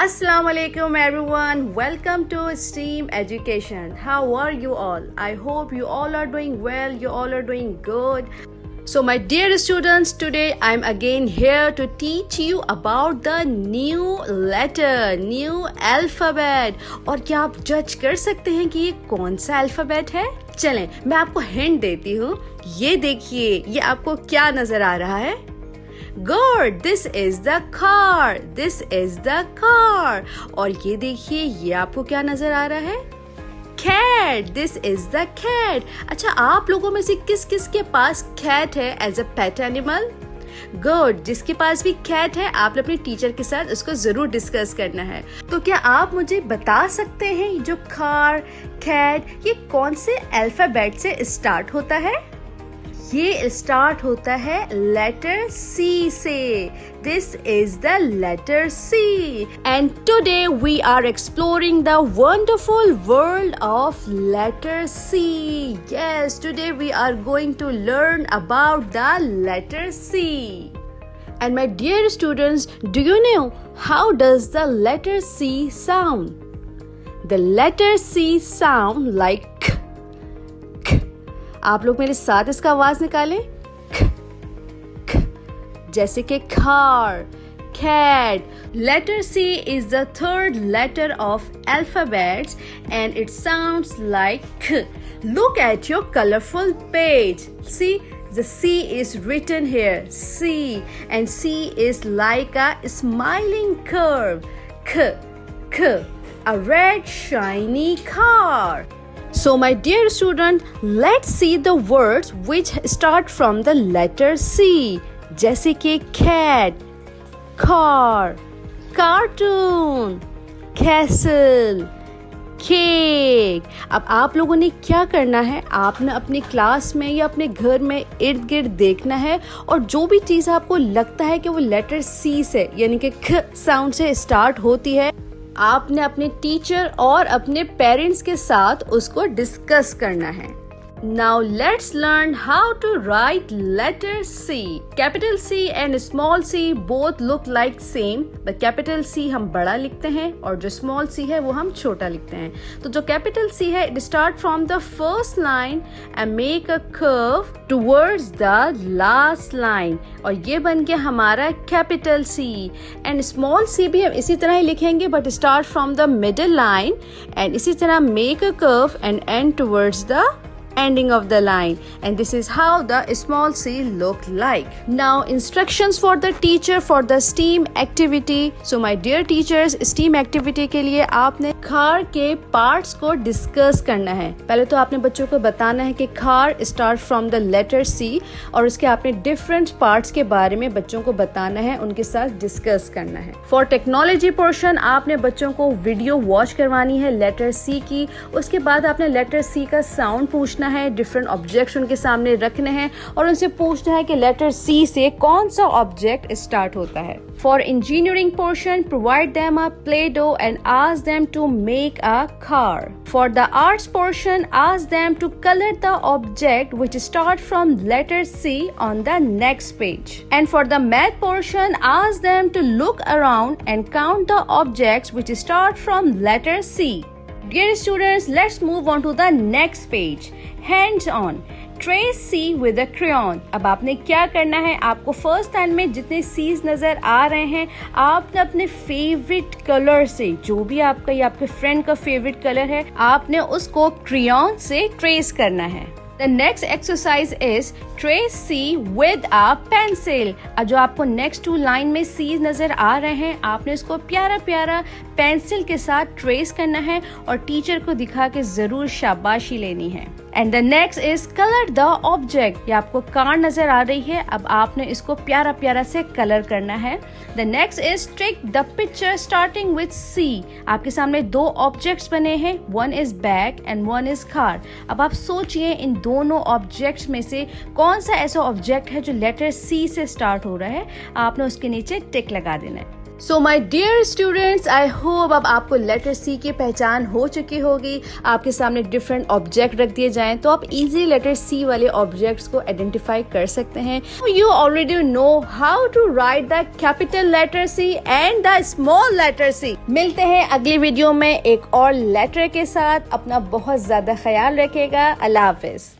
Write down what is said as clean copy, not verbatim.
Assalamu alaikum everyone. Welcome to STEAM Education. How are you all? I hope you all are doing well. You all are doing good. So my dear students, today I'm again here to teach you about the new letter, new alphabet. और क्या आप जज कर सकते हैं कि ये कौन सा अल्फाबेट है? चलें, मैं आपको हिंट देती हूँ. ये देखिए, ये आपको क्या नजर आ रहा है? Good, this is the car. This is the car. और ये देखिए, ये आपको क्या नजर आ रहा है? Cat. This is the cat. अच्छा, आप लोगों में से किस किस के पास cat है as a pet animal? Good. जिसके पास भी cat है, आप अपने टीचर के साथ उसको जरूर डिस्कस करना है. तो क्या आप मुझे बता सकते हैं जो car, cat, ये कौन से अल्फाबेट से स्टार्ट होता है? ये स्टार्ट होता है लेटर C से. This is the letter C. And today we are exploring the wonderful world of letter C. Yes, today we are going to learn about the letter C. And my dear students, do you know how does the letter C sound? The letter C sound like आप लोग मेरे साथ इसका आवाज निकालें. ख, ख, जैसे कि car, cat. Letter C is the third letter of alphabets and it sounds like k. Look at your colorful page. See, the C is written here. C, and C is like a smiling curve. K, k. A red shiny car. So my dear student, let's see the words which start from the letter C. जैसे कि cat, car, cartoon, castle, cake. अब आप लोगों ने क्या करना है? आपने अपनी क्लास में या अपने घर में इर्द गिर्द देखना है और जो भी चीज़ आपको लगता है कि वो लेटर C से यानी कि ख साउंड से स्टार्ट होती है, आपने अपने टीचर और अपने पेरेंट्स के साथ उसको डिस्कस करना है. Now let's learn how to write letter C. Capital C and small c both look like same. The capital C हम बड़ा लिखते हैं और जो small c है वो हम छोटा लिखते हैं. तो जो capital C है, it start from the first line and make a curve towards the last line. और ये बन गया हमारा capital C. And small c भी हम इसी तरह ही लिखेंगे but start from the middle line and इसी तरह make a curve and end towards the ending of the line, and this is how the small c look like. Now instructions for the teacher for the STEAM activity. So my dear teachers, STEAM activity के लिए आपने car के parts को discuss करना है. पहले तो आपने बच्चों को बताना है कि car start from the letter C और उसके आपने different parts के बारे में बच्चों को बताना है, उनके साथ discuss करना है. For technology portion आपने बच्चों को वीडियो वॉच करवानी है letter C की. उसके बाद आपने letter C का साउंड पूछना है, डिफरेंट ऑब्जेक्ट्स उनके सामने रखने हैं और उनसे पूछना है कि लेटर सी से कौन सा ऑब्जेक्ट स्टार्ट होता है. For engineering portion, provide them a play dough and ask them to make a car. For the arts portion, ask them to colour the object which start from letter C on the next page. And for the math portion, ask them to look around and count the objects which start from letter C. Dear students, let's move on to the next page. Hands on. Trace C with a crayon. अब आपने क्या करना है? आपको first line में जितने C's नजर आ रहे हैं, आपने अपने फेवरेट कलर से, जो भी आपका या आपके फ्रेंड का फेवरेट कलर है, आपने उसको क्रेयॉन से ट्रेस करना है. The next exercise is trace C with a pencil. अब जो आपको next two line में C's नजर आ रहे हैं, आपने इसको प्यारा प्यारा पेंसिल के साथ ट्रेस करना है और टीचर को दिखा के जरूर शाबाशी लेनी है. And the next is color the object. ये आपको कार नजर आ रही है, अब आपने इसको प्यारा प्यारा से कलर करना है. The next is trick the picture starting with C. आपके सामने दो ऑब्जेक्ट्स बने हैं, one is bag and one is car. अब आप सोचिए इन दोनों ऑब्जेक्ट्स में से कौन सा ऐसा ऑब्जेक्ट है जो लेटर C से स्टार्ट हो रहा है. आपने उसके नीचे टिक लगा देना है. So my dear students, I hope अब आपको लेटर सी की पहचान हो चुकी होगी। आपके सामने डिफरेंट ऑब्जेक्ट रख दिए जाएं तो आप इजी लेटर सी वाले ऑब्जेक्ट्स को आइडेंटिफाई कर सकते हैं। You already know how to write the capital letter C and the small letter C. मिलते हैं अगली वीडियो में एक और लेटर के साथ। अपना बहुत ज्यादा ख्याल रखिएगा। अल्लाह हाफिज।